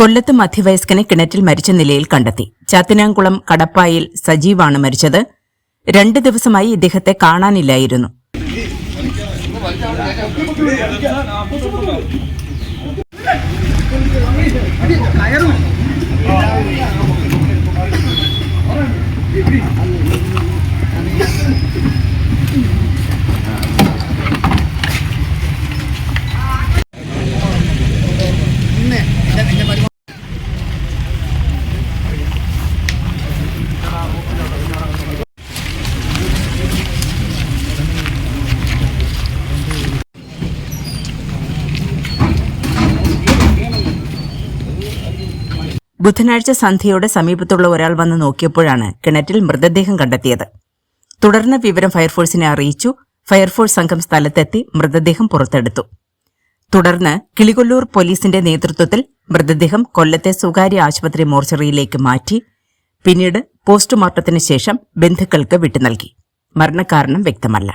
കൊല്ലത്ത് മധ്യവയസ്കനെ കിണറ്റിൽ മരിച്ച നിലയിൽ കണ്ടെത്തി. ചാത്തിനാംകുളം കടപ്പായിൽ സജീവാണ് മരിച്ചത്. 2 ദിവസമായി ഇദ്ദേഹത്തെ കാണാനില്ലായിരുന്നു. ബുധനാഴ്ച സന്ധ്യയോടെ സമീപത്തുള്ള ഒരാൾ വന്ന് നോക്കിയപ്പോഴാണ് കിണറ്റിൽ മൃതദേഹം കണ്ടെത്തിയത്. തുടർന്ന് വിവരം ഫയർഫോഴ്സിനെ അറിയിച്ചു. ഫയർഫോഴ്സ് സംഘം സ്ഥലത്തെത്തി മൃതദേഹം പുറത്തെടുത്തു. തുടർന്ന് കിളികൊല്ലൂർ പോലീസിന്റെ നേതൃത്വത്തിൽ മൃതദേഹം കൊല്ലത്തെ സ്വകാര്യ ആശുപത്രി മോർച്ചറിയിലേക്ക് മാറ്റി. പിന്നീട് പോസ്റ്റ്മോർട്ടത്തിന് ശേഷം ബന്ധുക്കൾക്ക് വിട്ടുനൽകി. മരണകാരണം വ്യക്തമല്ല.